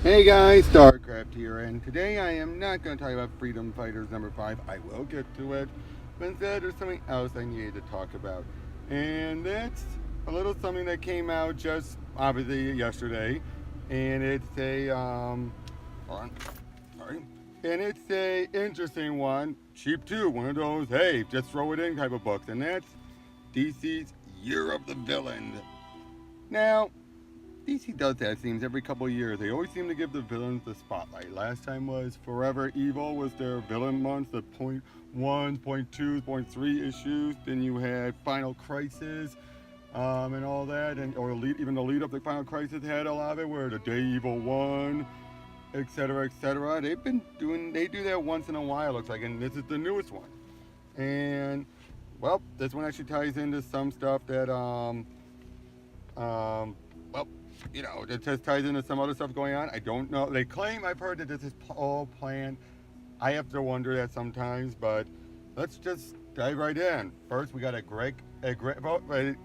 Hey guys, StarCraft here, and today I am not going to talk about Freedom Fighters number 5. I will get to it, but instead there's something else I needed to talk about. And that's a little something that came out just obviously yesterday, and it's hold on, sorry. And it's a interesting one, cheap too, one of those, hey, just throw it in type of books, and that's DC's Year of the Villain. Now, DC does that, it seems, every couple of years. They always seem to give the villains the spotlight. Last time was Forever Evil was their villain month, the point ones, point twos, point three issues. Then you had Final Crisis, and all that, and even the lead up to Final Crisis had a lot of it, where the Day Evil One, etc., etc. They do that once in a while, looks like, and this is the newest one. And well, this one actually ties into some stuff that well, it just ties into some other stuff going on. I don't know. They claim, I've heard that this is all planned. I have to wonder that sometimes, but let's just dive right in. First, we got sorry. The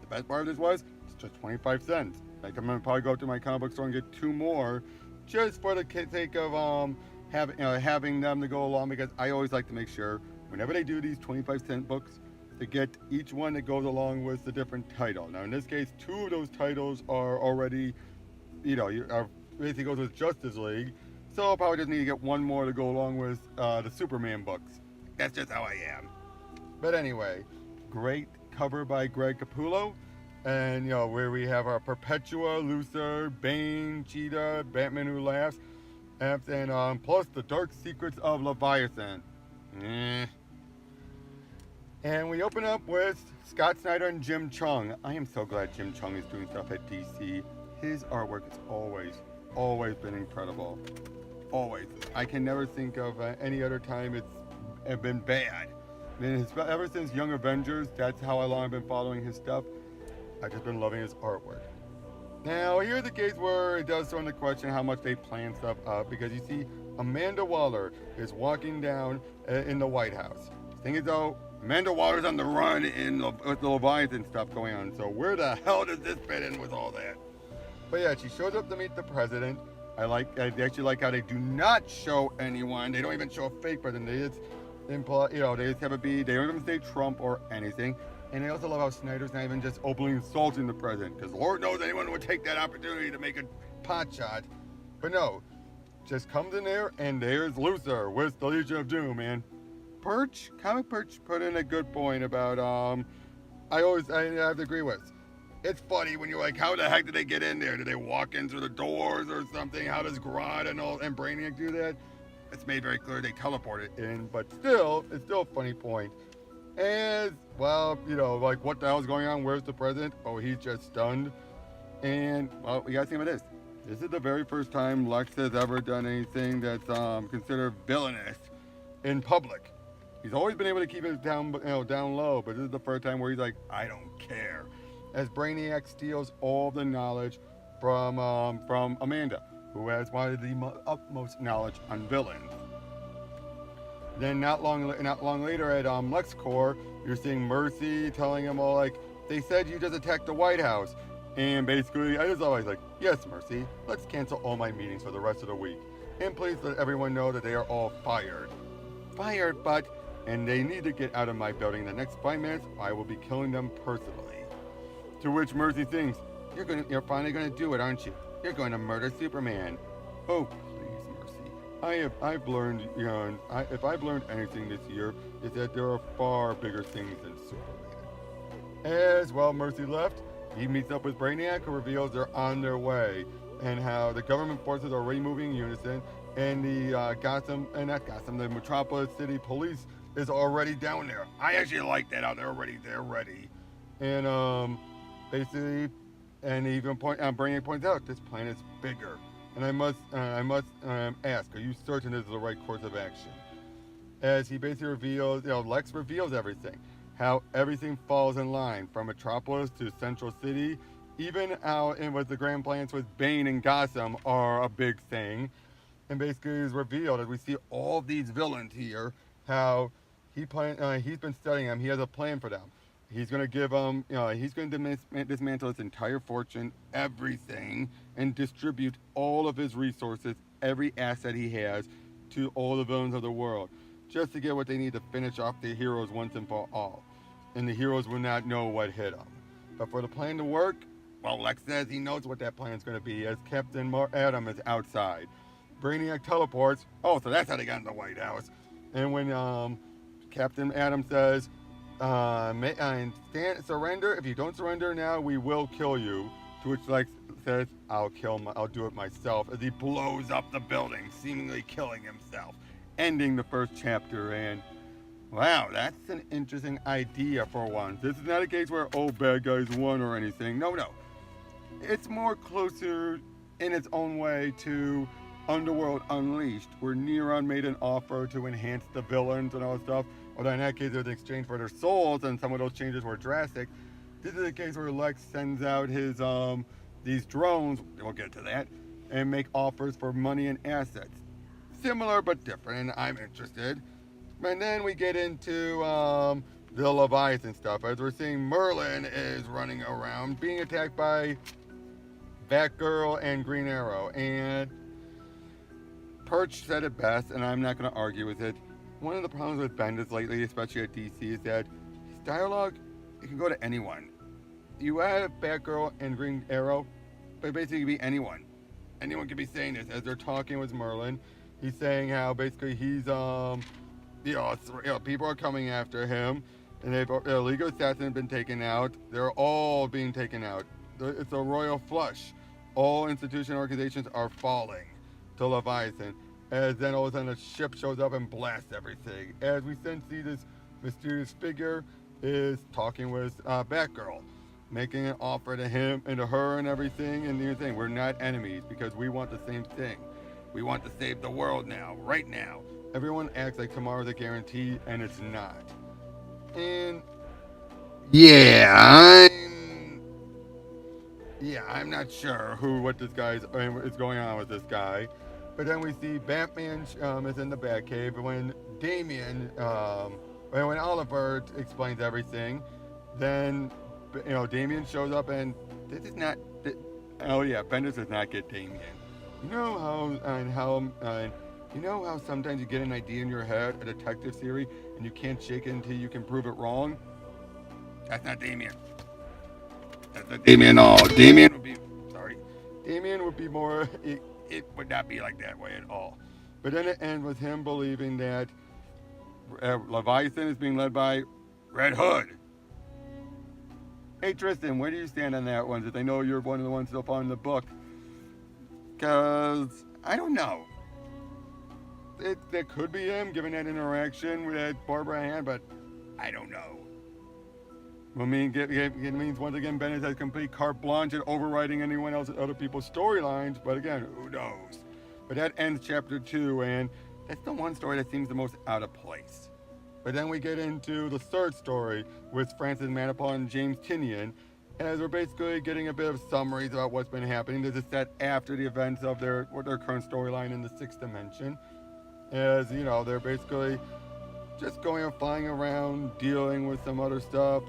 best part of this was, it's just 25 cents. Like, I'm going to probably go up to my comic book store and get two more, just for the sake of having them to go along, because I always like to make sure, whenever they do these 25-cent books, to get each one that goes along with the different title. Now, in this case, two of those titles are already, basically goes with Justice League, so I'll probably just need to get one more to go along with the Superman books. That's just how I am. But anyway, great cover by Greg Capullo, and where we have our Perpetua, Luthor, Bane, Cheetah, Batman Who Laughs, and plus the Dark Secrets of Leviathan. And we open up with Scott Snyder and Jim Cheung. I am so glad Jim Cheung is doing stuff at DC. His artwork has always been incredible. Always. I can never think of any other time it's been bad. I mean, ever since Young Avengers, that's how long I've been following his stuff. I've just been loving his artwork. Now, here's the case where it does throw into question how much they plan stuff up, because you see Amanda Waller is walking down in the White House. The thing is, though, Amanda Waller's on the run with the Leviathan stuff going on, so where the hell does this fit in with all that? But yeah, she shows up to meet the president. I actually like how they do not show anyone. They don't even show a fake president. They just they just have it be. They don't even say Trump or anything. And I also love how Snyder's not even just openly insulting the president, because Lord knows anyone would take that opportunity to make a pot shot. But no, just comes in there, and there's Luthor with the Legion of Doom, man. Comic Perch put in a good point about, I have to agree with. It's funny when you're like, how the heck did they get in there? Did they walk in through the doors or something? How does Grodd and Brainiac do that? It's made very clear they teleported in, but still, it's still a funny point. As well, like, what the hell's going on? Where's the president? Oh, he's just stunned. And, well, we gotta see what it is. This is the very first time Lex has ever done anything that's considered villainous in public. He's always been able to keep it down low, but this is the first time where he's like, I don't care. As Brainiac steals all the knowledge from Amanda, who has one of the utmost knowledge on villains. Then not long later at LexCorp, you're seeing Mercy telling him all, like, they said you just attacked the White House. And basically, I just always like, yes, Mercy, let's cancel all my meetings for the rest of the week. And please let everyone know that they are all fired. And they need to get out of my building. In the next 5 minutes, I will be killing them personally. To which Mercy thinks, you're finally gonna do it, aren't you? You're going to murder Superman. Oh, please, Mercy. I've learned, if I've learned anything this year, is that there are far bigger things than Superman. As well, Mercy left, he meets up with Brainiac, who reveals they're on their way, and how the government forces are already moving in unison, and the Metropolis City Police is already down there. I actually like that, how they're ready. And basically, and even Brainiac points out, this plan is bigger. And I must ask, are you certain this is the right course of action? As he basically reveals, Lex reveals everything. How everything falls in line, from Metropolis to Central City. Even how with the grand plans with Bane and Gotham are a big thing. And basically is revealed as we see all these villains here, how he's been studying them. He has a plan for them. He's going to give him, he's going to dismantle his entire fortune, everything, and distribute all of his resources, every asset he has, to all the villains of the world, just to get what they need to finish off the heroes once and for all. And the heroes will not know what hit them. But for the plan to work, well, Lex says he knows what that plan is going to be, as Captain Adam is outside. Brainiac teleports. Oh, so that's how they got in the White House. And when Captain Adam says, surrender. If you don't surrender now, we will kill you. To which Lex says, I'll do it myself, as he blows up the building, seemingly killing himself, ending the first chapter. And wow, that's an interesting idea for one. This is not a case where bad guys won or anything. No. It's more closer in its own way to Underworld Unleashed, where Neron made an offer to enhance the villains and all that stuff. Although in that case it was in exchange for their souls, and some of those changes were drastic. This is a case where Lex sends out his these drones, we'll get to that, and make offers for money and assets. Similar but different, and I'm interested. And then we get into the Leviathan stuff, as we're seeing Merlin is running around, being attacked by Batgirl and Green Arrow. And Perch said it best, and I'm not going to argue with it. One of the problems with Bendis lately, especially at DC, is that his dialogue, it can go to anyone. You have Batgirl and Green Arrow, but basically it can be anyone. Anyone can be saying this. As they're talking with Merlin, he's saying how basically he's, people are coming after him, and they've League of Assassins have been taken out. They're all being taken out. It's a royal flush. All institutional organizations are falling to Leviathan. As then all of a sudden a ship shows up and blasts everything. As we then see this mysterious figure is talking with Batgirl, making an offer to him and to her and everything. And you're saying we're not enemies because we want the same thing. We want to save the world now, right now. Everyone acts like tomorrow's a guarantee, and it's not. And I'm not sure what this guy is going on with this guy. But then we see Batman is in the Batcave, and when when Oliver explains everything, then Damian shows up, and this is not. Bendis does not get Damian. You know how sometimes you get an idea in your head, a detective theory, and you can't shake it until you can prove it wrong? That's not Damian. That's not Damian at all. Damian would be more. It would not be like that way at all. But then it ends with him believing that Leviathan is being led by Red Hood. Hey Tristan, where do you stand on that one? Since I know you're one of the ones still following the book. Because I don't know. That could be him, given that interaction with Barbara Ann, but I don't know. I mean, it means once again Bendis has complete carte blanche at overwriting anyone else, other people's storylines. But again, who knows? But that ends chapter 2, and that's the one story that seems the most out of place. But then we get into the third story with Francis Manupal and James Tynion, as we're basically getting a bit of summaries about what's been happening. This is set after the events of their current storyline in the 6th dimension. As they're basically just going and flying around, dealing with some other stuff.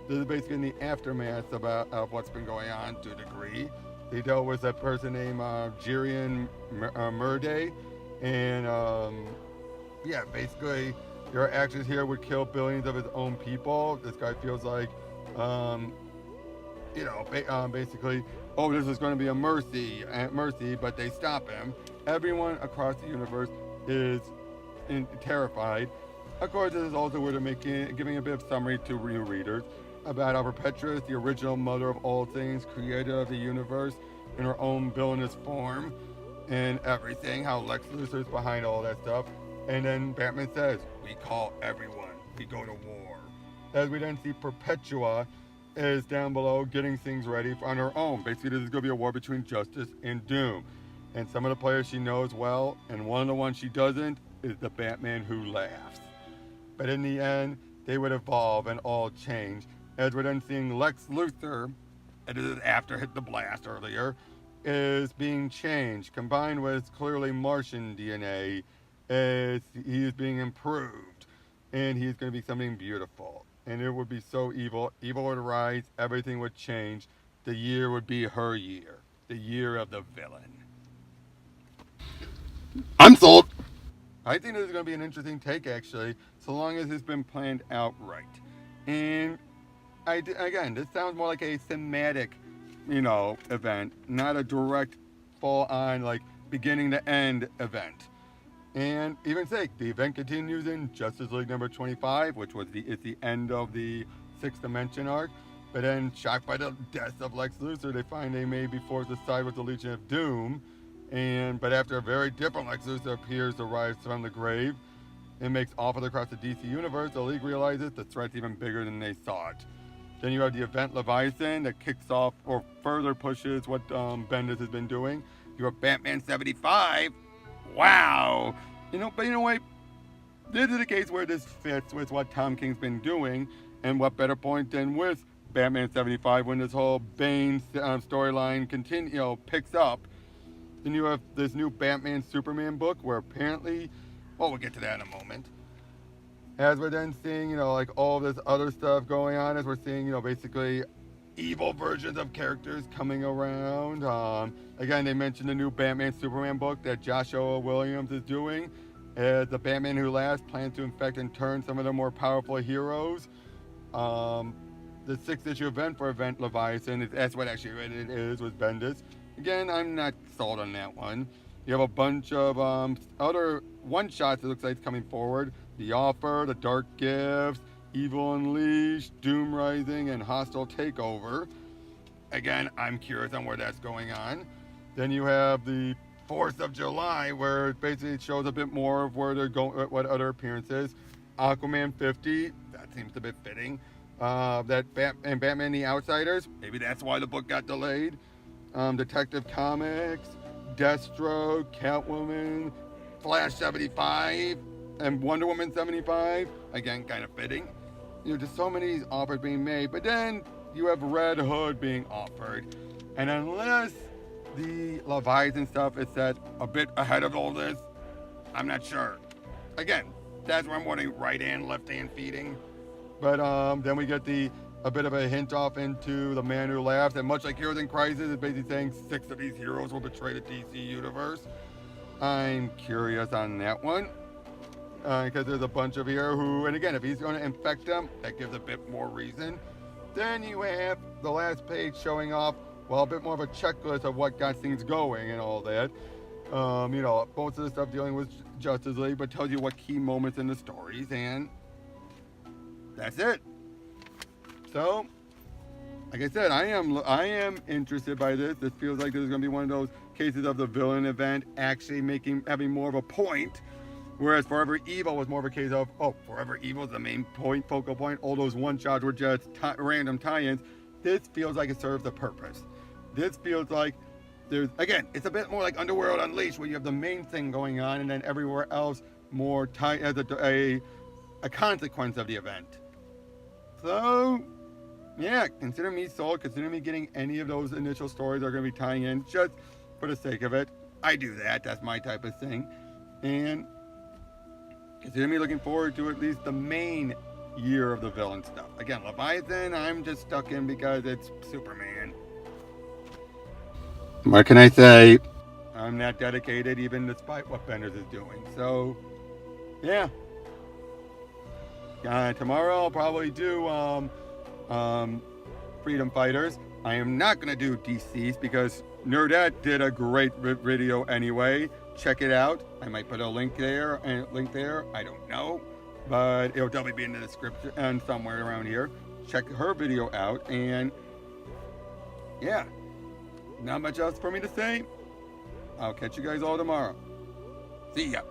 This is basically in the aftermath of what's been going on to a degree. They dealt with a person named Jirian Murday, and basically your actions here would kill billions of his own people. This guy feels like, basically, this is going to be a mercy, but they stop him. Everyone across the universe is terrified. Of course, this is also where they're giving a bit of summary to new readers about how Perpetua is the original mother of all things, creator of the universe in her own villainous form and everything, how Lex Luthor is behind all that stuff. And then Batman says, we call everyone, we go to war. As we then see Perpetua is down below getting things ready on her own. Basically, this is going to be a war between justice and doom. And some of the players she knows well, and one of the ones she doesn't, is the Batman who laughs. But in the end, they would evolve and all change. As we're then seeing Lex Luthor, and this is after hit the blast earlier, is being changed, combined with clearly Martian DNA, as he is being improved. And he's going to be something beautiful. and it would be so evil. Evil would rise, everything would change. The year would be her year. The year of the villain. I'm sold. I think this is going to be an interesting take, actually, so long as it's been planned out right. And again, this sounds more like a thematic, event, not a direct, full-on, like, beginning to end event. And even say the event continues in Justice League number 25, which was it's the end of the Sixth Dimension arc. But then, shocked by the death of Lex Luthor, they find they may be forced to side with the Legion of Doom. But after a very different Lex Luthor appears to rise from the grave and makes offers across the DC universe, the League realizes the threat's even bigger than they thought. Then you have the event Leviathan that kicks off or further pushes what Bendis has been doing. You have Batman 75. Wow! But you know what? This is a case where this fits with what Tom King's been doing, and what better point than with Batman 75 when this whole Bane storyline picks up. Then you have this new Batman Superman book where apparently, we'll get to that in a moment. As we're then seeing, like all this other stuff going on, as we're seeing, basically evil versions of characters coming around. Again, they mentioned the new Batman Superman book that Joshua Williams is doing. The Batman Who Laughs plans to infect and turn some of the more powerful heroes. The 6th-issue event for Event Leviathan, that's what actually it is with Bendis. Again, I'm not sold on that one. You have a bunch of other one-shots it looks like it's coming forward. The Offer, The Dark Gifts, Evil Unleashed, Doom Rising, and Hostile Takeover. Again, I'm curious on where that's going on. Then you have the 4th of July, where it basically shows a bit more of where they're going, what other appearances. Aquaman 50, that seems a bit fitting. And Batman the Outsiders, maybe that's why the book got delayed. Detective Comics, Deathstroke, Catwoman, Flash 75, and Wonder Woman 75. Again, kind of fitting. Just so many offers being made. But then you have Red Hood being offered. And unless the Leviathan stuff is set a bit ahead of all this, I'm not sure. Again, that's where I'm wanting right hand, left hand feeding. But then we get a bit of a hint off into The Man Who Laughs. And much like Heroes in Crisis, it's basically saying 6 of these heroes will betray the DC universe. I'm curious on that one. Because there's a bunch of here who, and again, if he's going to infect them, that gives a bit more reason. Then you have the last page showing off, a bit more of a checklist of what got things going and all that. Most of the stuff dealing with Justice League, but tells you what key moments in the stories, and that's it. So, like I said, I am interested by this. This feels like this is going to be one of those cases of the villain event actually having more of a point. Whereas Forever Evil was more of a case of, Forever Evil is the main focal point. All those one-shots were just random tie-ins. This feels like it serves a purpose. This feels like it's a bit more like Underworld Unleashed, where you have the main thing going on, and then everywhere else more as a consequence of the event. So, yeah, consider me sold. Consider me getting any of those initial stories that are going to be tying in just for the sake of it. I do that. That's my type of thing. And consider me looking forward to at least the main year of the villain stuff. Again, Leviathan, I'm just stuck in because it's Superman. What can I say? I'm not dedicated, even despite what Bendis is doing. So, yeah. Tomorrow I'll probably do Freedom Fighters. I am not going to do DC's because Nerdette did a great video anyway. Check it out. I might put a link there. I don't know, but it'll definitely be in the description and somewhere around here. Check her video out, and yeah, not much else for me to say. I'll catch you guys all tomorrow. See ya.